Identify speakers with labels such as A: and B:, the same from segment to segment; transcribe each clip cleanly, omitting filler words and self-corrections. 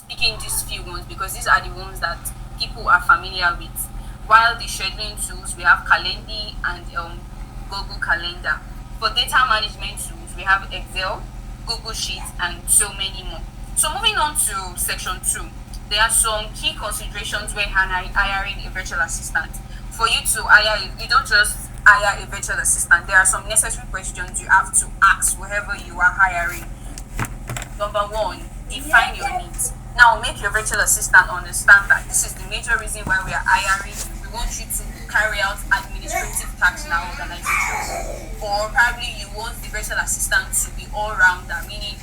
A: picking these few ones because these are the ones that people are familiar with. While the scheduling tools, we have Calendly and Google Calendar. For data management tools, we have Excel, Google Sheets, and so many more. So moving on to section 2, there are some key considerations when hiring a virtual assistant. For you to hire, you don't just hire a virtual assistant. There are some necessary questions you have to ask whoever you are hiring. Number one, define your needs. Now, make your virtual assistant understand that this is the major reason why we are hiring. We want you to carry out administrative tasks in our organization. Or probably you want the virtual assistant to be all rounder, meaning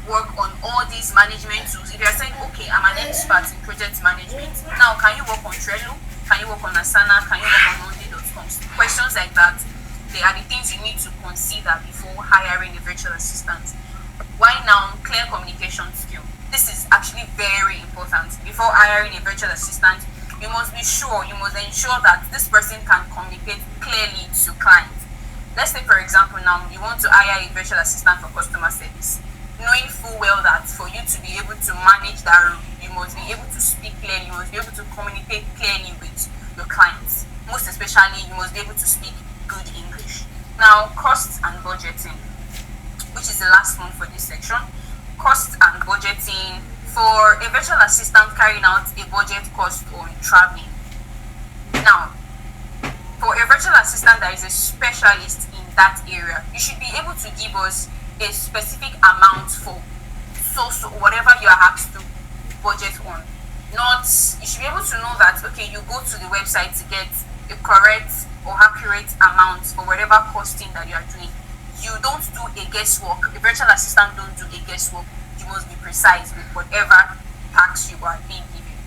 A: work on all these management tools. If you're saying, okay, I'm an expert in project management, now can you work on Trello? Can you work on Asana? Can you work on Monday.com? Questions like that, they are the things you need to consider before hiring a virtual assistant. Why now? Clear communication skill. This is actually very important. Before hiring a virtual assistant, you must be sure, you must ensure that this person can communicate clearly to clients. Let's say, for example, now you want to hire a virtual assistant for customer service, knowing full well that for you to be able to manage that role, you must be able to speak clearly, you must be able to communicate clearly with your clients. Most especially, you must be able to speak good English. Now, costs and budgeting, which is the last one for this section. Costs and budgeting. For a virtual assistant carrying out a budget cost on traveling. Now, for a virtual assistant that is a specialist in that area, you should be able to give us a specific amount for so whatever you are asked to budget on. Not, you should be able to know that okay, you go to the website to get a correct or accurate amount for whatever costing that you are doing. You don't do a guesswork. A virtual assistant don't do a guesswork. You must be precise with whatever tax you are being given.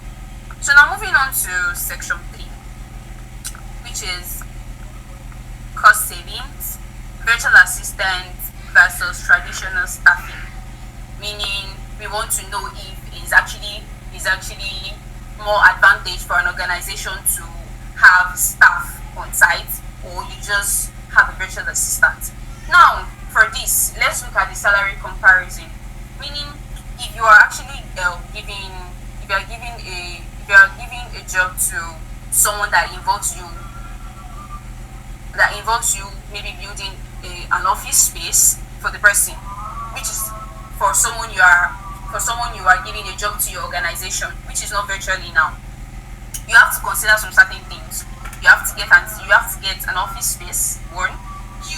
A: So now moving on to section 3, which is cost savings, virtual assistant versus traditional staffing. Meaning we want to know if it's actually more advantage for an organization to have staff on site or you just have a virtual assistant. Now for this, let's look at the salary comparison. Meaning if you are actually giving if you are giving a job to someone that involves you maybe building an office space for the person, which is for someone you are giving a job to your organization, which is not virtually now. You have to consider some certain things. You have to get an office space. One,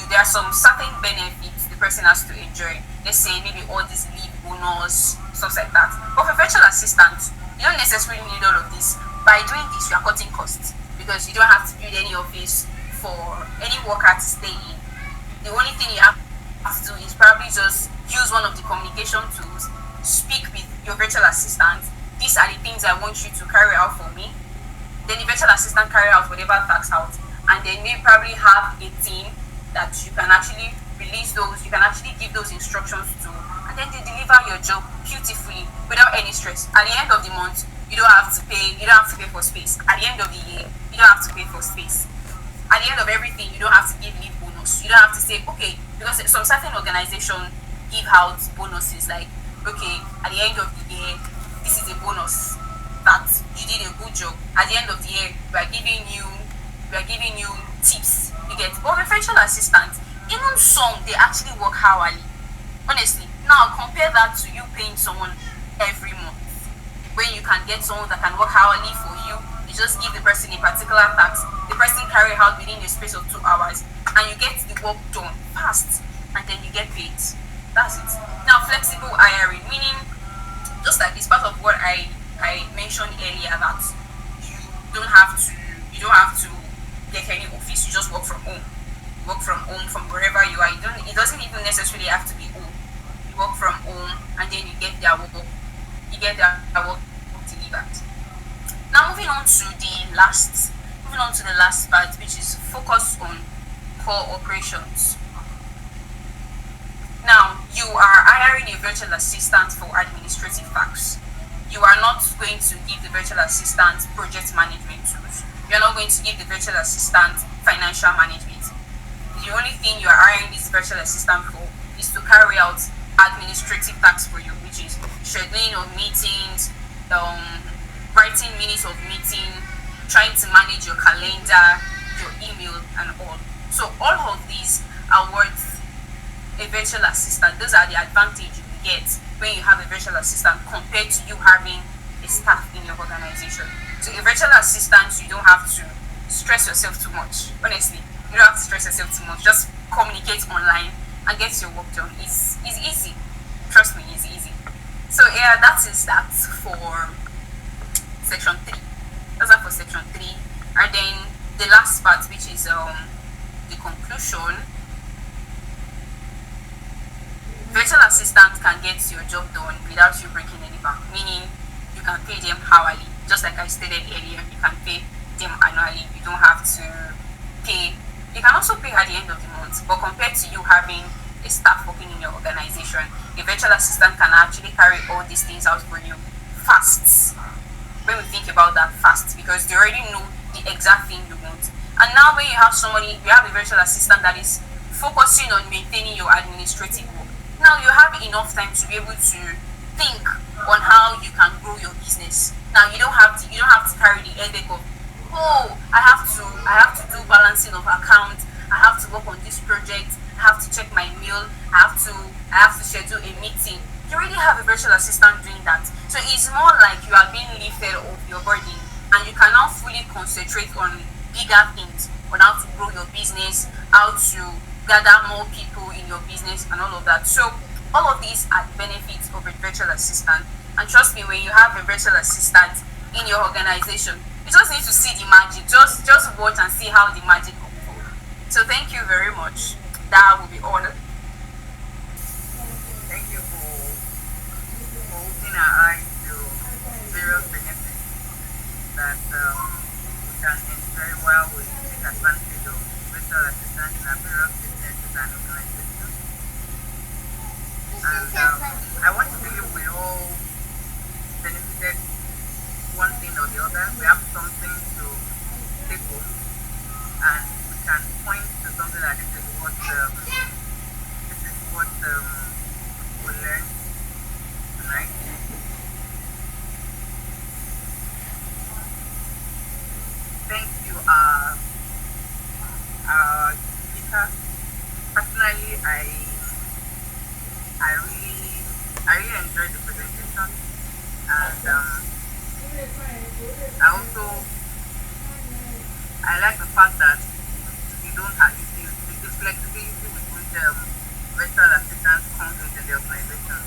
A: there are some certain benefits the person has to enjoy. Let's say maybe all these leave bonus, stuff like that. But for virtual assistants, you don't necessarily need all of this. By doing this, you are cutting costs because you don't have to build any office for any worker to stay in. The only thing you have to do is probably just use one of the communication tools, speak with your virtual assistant. These are the things I want you to carry out for me. Then the virtual assistant carry out whatever tasks out, and then they probably have a team that you can actually release those, you can actually give those instructions to, and then they deliver your job beautifully without any stress. At the end of the month, you don't have to pay for space. At the end of the year, you don't have to pay for space. At the end of everything, you don't have to give leave bonus. You don't have to say, okay, because some certain organization give out bonuses like, okay, at the end of the year, this is a bonus that you did a good job. At the end of the year, we are giving you tips. You get, but with virtual assistant, even some they actually work hourly. Honestly, now compare that to you paying someone every month. When you can get someone that can work hourly for you, you just give the person a particular task, the person carry out within a space of 2 hours, and you get the work done fast, and then you get paid. That's it. Now flexible hiring, meaning just like it's part of what I mentioned earlier that you don't have to get any office, you just work from home. You work from home from wherever you are. It doesn't even necessarily have to be home. You work from home and then you get their work delivered. Now moving on to the last part, which is focus on core operations. Now are hiring a virtual assistant for administrative tasks. You are not going to give the virtual assistant project management tools. You're not going to give the virtual assistant financial management. The only thing you are hiring this virtual assistant for is to carry out administrative tasks for you, which is scheduling of meetings, writing minutes of meeting, trying to manage your calendar, your email, and all. So all of these are worth a virtual assistant. Those are the advantage you get when you have a virtual assistant compared to you having a staff in your organization. So a virtual assistant, you don't have to stress yourself too much. Honestly, you don't have to stress yourself too much. Just communicate online and get your work done. It's easy. Trust me, it's easy. So yeah, that is that for section 3. That's that for section 3. And then the last part, which is the conclusion. Virtual assistant can get your job done without you breaking any bank, meaning you can pay them hourly. Just like I stated earlier, you can pay them annually. You don't have to pay. You can also pay at the end of the month, but compared to you having a staff working in your organization, a virtual assistant can actually carry all these things out for you fast. When we think about that, fast, because they already know the exact thing you want. And now when you have a virtual assistant that is focusing on maintaining your administrative work, now you have enough time to be able to think on how you can grow your business. Now you don't have to carry the headache of, oh, I have to do balancing of accounts, I have to work on this project, I have to check my mail, I have to schedule a meeting. You already have a virtual assistant doing that. So it's more like you are being lifted off your burden, and you can now fully concentrate on bigger things, on how to grow your business, how to gather more people in your business, and all of that. So all of these are benefits of a virtual assistant. And trust me, when you have a virtual assistant in your organization, you just need to see the magic. Just watch and see how the magic will unfold. So thank you very much. That will be all.
B: Thank you for opening our eyes to various benefits that we can enjoy while we take advantage of virtual assistants in our various businesses and organizations. And I want to believe we all benefited one thing or the other. We have something to take home, and we can point to something that this is what we learned tonight. Thank you, speaker. Personally, I really enjoyed the presentation, and I like the fact that you don't have the flexibility with which virtual assistants comes into the organization,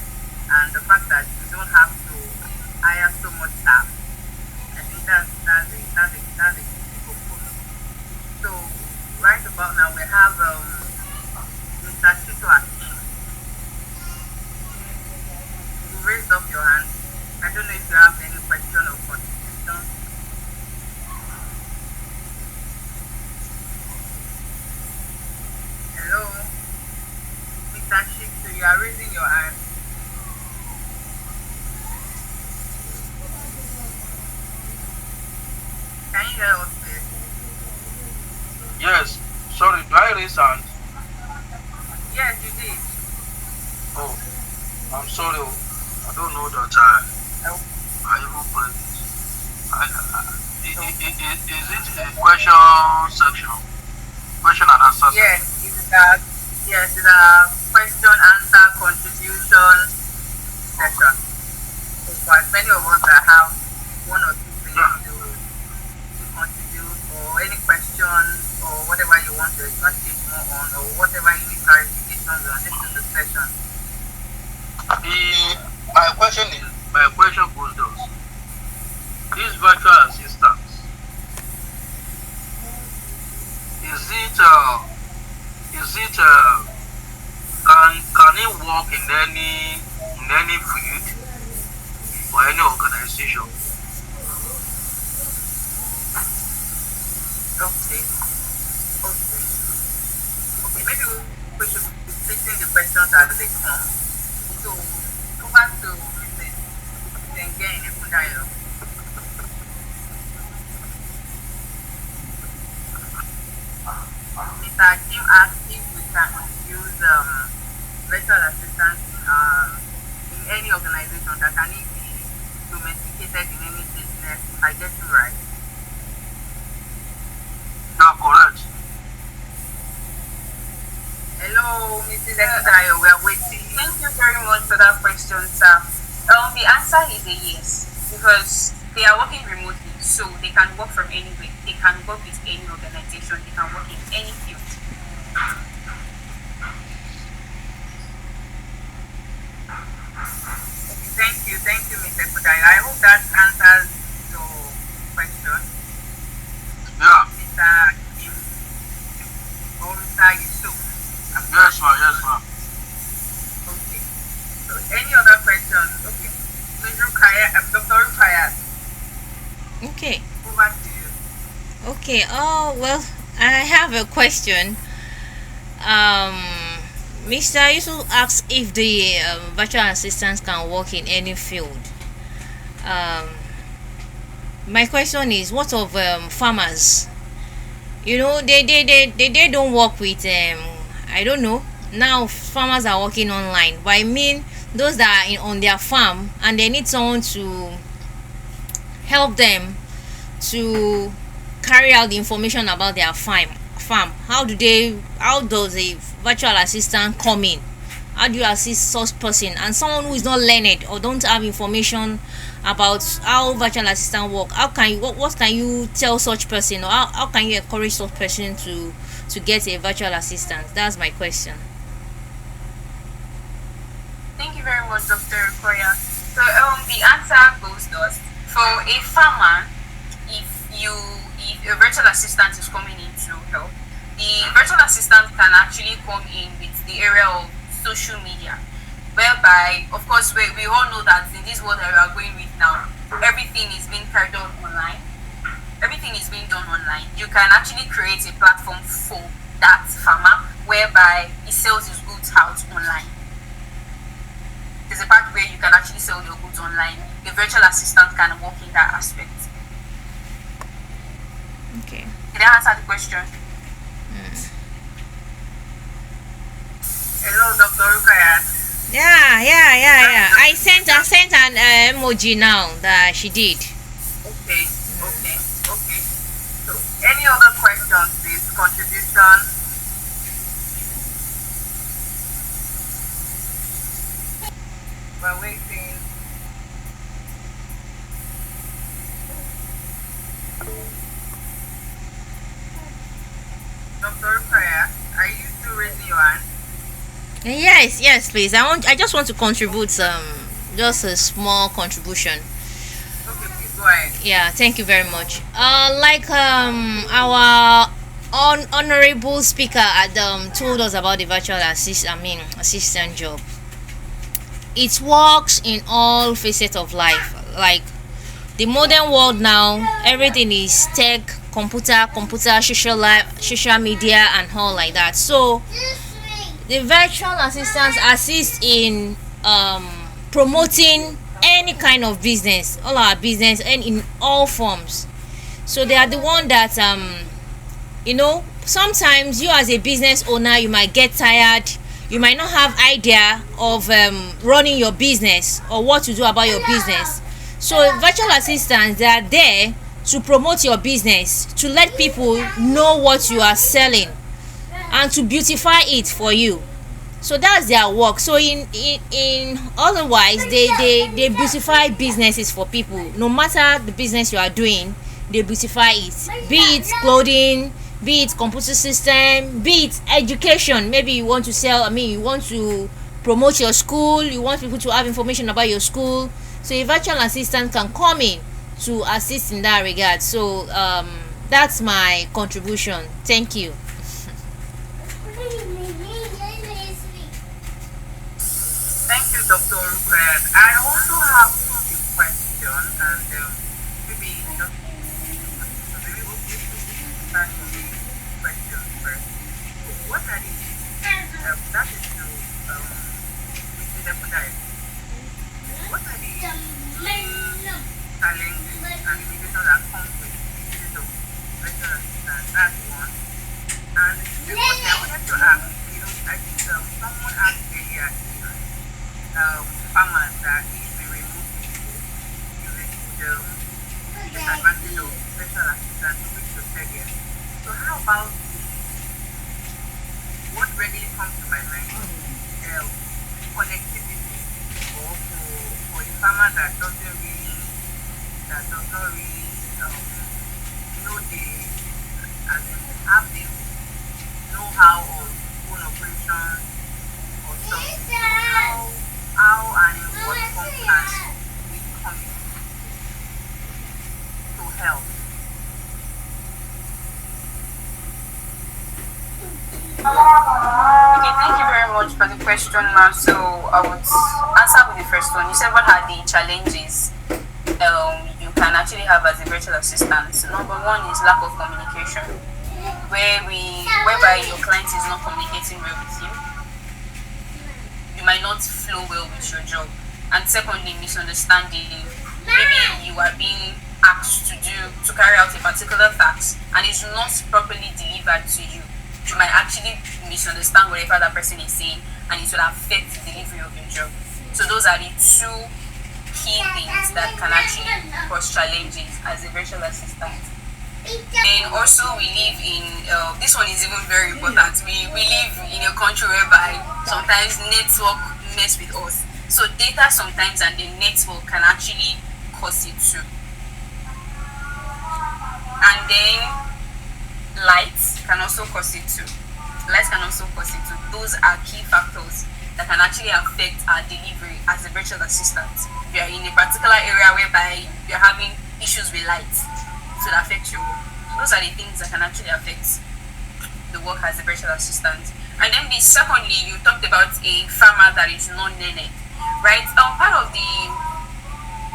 B: and the fact that you don't have to hire so much staff. I think that's a key component. So right about now we have Mr. Chito Akin. You raised up your hand. I don't know if you have any question or contribution. Hello, Mr. Chito, you are raising your hand. Can you hear us, please?
C: Yes. Sorry, do I raise hand?
B: Yes, you did.
C: Oh, I'm sorry. I don't know that I even pressed it. Is it a question section? Question and answer section?
B: Yes, it's a question, answer, contribution section. So for as many of us that have one or two things to contribute, or any question, or whatever you want to educate more on, or whatever you need clarifications on, this is the session.
C: My question goes thus. These virtual assistants, can it work in any field or any organization?
B: Okay, maybe we should be taking the questions as they come. So over to Mrs. Tengen Ekundayo. Mr. Kim asked if we can use virtual assistants in any organization that can it be domesticated in any business, if I get it right.
C: That's correct.
B: Hello, Mrs. Ekundayo, we are waiting.
A: Thank you very much for that question, sir. The answer is a yes, because they are working remotely, so they can work from anywhere. They can work with any organization. They can work in any field.
B: Thank you, Mr. Ekundayo. I hope that answers your question.
C: Yeah.
B: Mr. Kim or Mr. Yusuf.
C: Yes, ma'am. Yes, ma'am.
B: Okay. So any other questions? Okay. Dr. Rukayat,
D: Okay.
B: over to you.
D: Okay. Oh well, I have a question. Mr. Yusuf asks if the virtual assistants can work in any field. My question is, what of farmers? They don't work with I don't know. Now farmers are working online, but I mean those that are on their farm and they need someone to help them to carry out the information about their farm. How does a virtual assistant come in? How do you assist such person and someone who is not learned or don't have information about how virtual assistant work? How can you what can you tell such person, or how can you encourage such person to get a virtual assistant? That's my question.
A: Thank you very much, Dr. Koya. So the answer goes thus: for a farmer, if a virtual assistant is coming in to help, the virtual assistant can actually come in with the area of social media, whereby, of course, we all know that in this world that we are going with now, everything is being carried on online. Everything is being done online. You can actually create a platform for that farmer whereby he sells his goods out online. There's a part where you can actually sell your goods online. The virtual assistant can work in that aspect.
D: Okay.
A: Did I answer the question?
B: Hello, Dr. Rukayat.
D: Yeah. I sent an emoji now that she did.
B: Okay. So, any other questions, please? Contribution. We're waiting. Dr. Rukayat, are you still raising your hand?
D: Yes, please. I just want to contribute just a small contribution.
B: Okay, please go ahead.
D: Yeah, thank you very much. Like our honorable speaker had told us about the virtual assistant job. It works in all facets of life. Like the modern world now, everything is tech, computer, social media, and all like that. So the virtual assistants assist in promoting any kind of business, all our business, and in all forms. So they are the one that sometimes you as a business owner, you might get tired. You might not have idea of running your business or what to do about your business. So virtual assistants, they are there to promote your business, to let people know what you are selling, and to beautify it for you. So that's their work. So in otherwise, they beautify businesses for people. No matter the business you are doing, they beautify it. Be it clothing, be it computer system, be it education. Maybe you want to you want to promote your school, you want people to have information about your school. So a virtual assistant can come in to assist in that regard. So that's my contribution. Thank you.
B: Thank you, Dr. Rukayat. I also have a question, and maybe just maybe we'll start from the question first. What are the that is to Mr. Deputy that doesn't really, that does not really know the, as in, have the know-how of own operation or something. So how and in what form can we come in to help?
A: Okay, thank you very much for the question, ma'am. So I would answer with the first one. You said what are the challenges you can actually have as a virtual assistant. Number one is lack of communication, whereby your client is not communicating well with you. You might not flow well with your job. And secondly, misunderstanding. Maybe you are being asked to carry out a particular task and it's not properly delivered to you. You might actually misunderstand whatever that person is saying and it will affect the delivery of your job. So those are the two key things that can actually cause challenges as a virtual assistant. And also we live in this one is even very important. We live in a country whereby sometimes network mess with us. So data sometimes and the network can actually cause it too. And then lights can also cause it too. Lights can also cause it too. Those are key factors that can actually affect our delivery as a virtual assistant. If you are in a particular area whereby you're having issues with lights, it will affect your work. Those are the things that can actually affect the work as a virtual assistant. And then secondly, you talked about a farmer that is non-needed, right? Part of the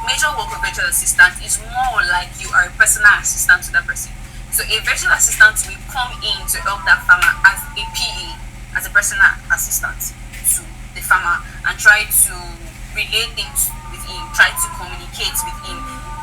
A: major work of virtual assistant is more like you are a personal assistant to that person. So a virtual assistant will come in to help that farmer as a PA, as a personal assistant to the farmer and try to relate things with him, try to communicate with him.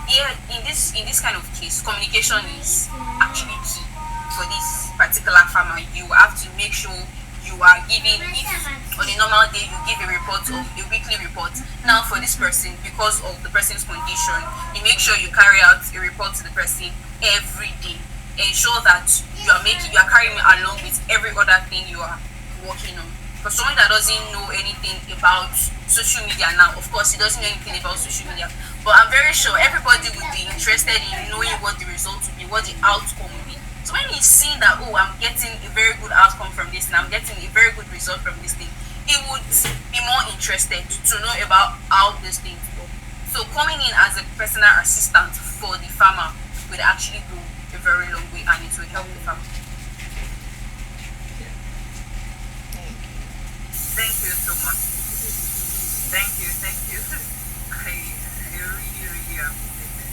A: Here, in this kind of case, communication is actually key for this particular farmer. You have to make sure you are giving, if on a normal day you give a report of a weekly report, now for this person, because of the person's condition, you make sure you carry out a report to the person every day. Ensure that you are carrying along with every other thing you are working on. For someone that doesn't know anything about social media now, of course he doesn't know anything about social media, but I'm very sure everybody would be interested in knowing what the result will be, what the outcome will be. So when he's seeing that, oh, I'm getting a very good outcome from this and I'm getting a very good result from this thing, he would be more interested to know about how this thing works. So coming in as a personal assistant for the farmer would actually go a very long way and it will help the farmer.
B: Thank you so much. Thank you. I really, really appreciate it.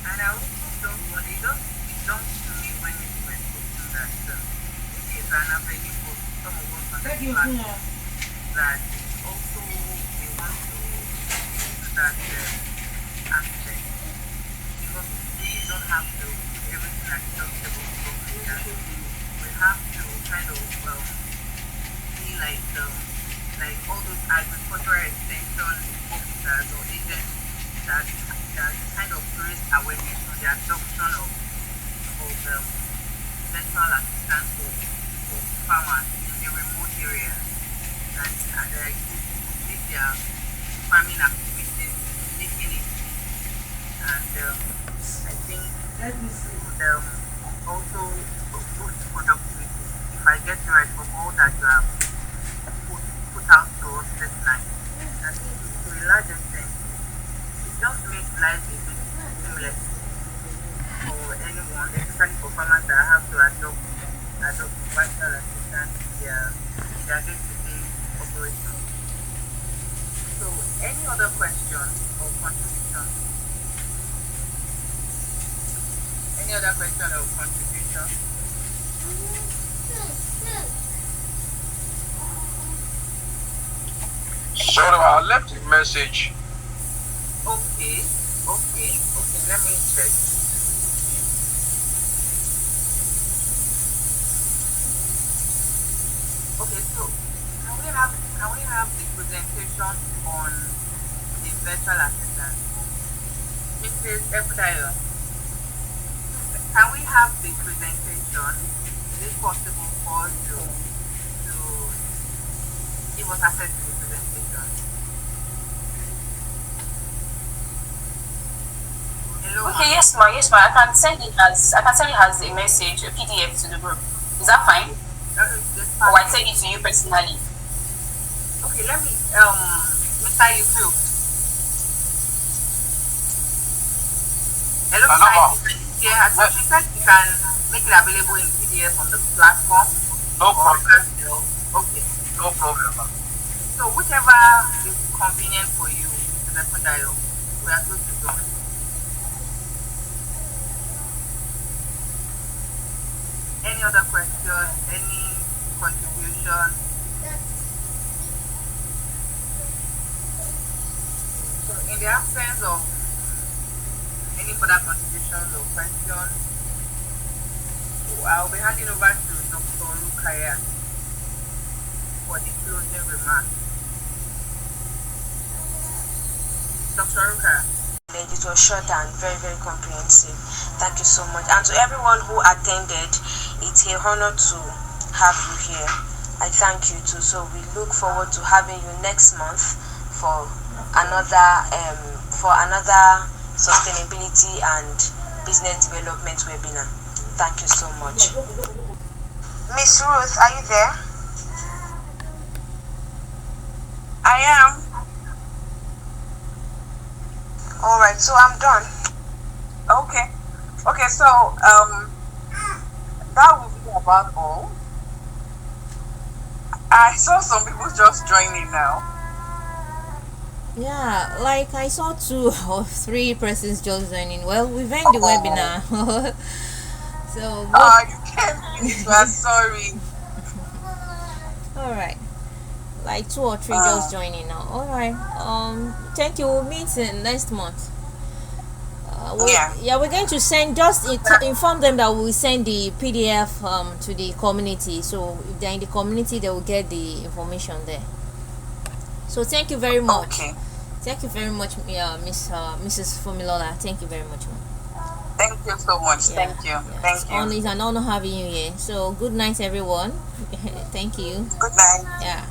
B: And I also don't want it belongs to me when you were talking that it is an avenue for some of us on the platform that also we want to use that aspect because we don't have to do everything at the table for we have to kind of be like all those agricultural extension officers or agents that kind of raise awareness on the adoption of virtual assistance for farmers in the remote areas that are able to make their farming activities, making it easy. And I think it would also boost productivity. If I get it right from all that you have put out to us this night, I think to a large extent, it just makes life a bit seamless for anyone, especially for farmers that have to adopt virtual assistance in their day-to-day operations. So, any other question or contribution? Any other question or contribution?
C: Sorry, I left a message.
B: Okay. Let me check. Okay, so can we have the presentation on the virtual assistant? Mrs. Ebudayo, can we have the presentation? Is it possible for us to give us access to the presentation?
A: Okay, yes, ma. Yes, ma. I can send it as a message, a PDF to the group. Is that fine?
B: Just
A: Or I
B: pass
A: send
B: it.
A: it to you personally?
B: Okay, let me, Mr. Yusuf. Hello,
C: Hello,
B: Mr.
C: ma'am.
B: Yusuf. Yeah, so she said you can make it available in PDF on the platform.
C: No
B: Or,
C: problem.
B: okay.
C: No problem, ma'am.
B: So whichever is convenient for you, Mr. Kundayo, we are good to go. Any other question? Any contribution? So in the absence of any further contributions or questions, I'll be handing over to Dr. Rukaya for the closing remarks. Dr. Rukaya.
E: It was short and very, very comprehensive. Thank you so much. And to everyone who attended, it's a honor to have you here. I thank you too. So we look forward to having you next month for another sustainability and business development webinar. Thank you so much. Miss Ruth, are you there?
B: I am.
E: All right, so I'm done.
B: Okay. Okay, so that will be about all. I saw some people just joining now.
D: Yeah, like I saw 2 or 3 persons just joining. Well, we've ended the webinar. So,
B: You can't finish. We are sorry.
D: all right. Like 2 or 3 just joining now. All right. Thank you. We'll meet next month. We're going to send, inform them that we'll send the PDF to the community. So if they're in the community, they will get the information there. So thank you very much.
B: Okay.
D: Thank you very much, Mrs. Fumilola. Thank you very much, ma'am.
B: Thank you so much.
D: Yeah,
B: Thank you.
D: yeah.
B: Thank you.
D: It's an honor having you here. So good night, everyone. Thank you.
B: Good night.
D: Yeah.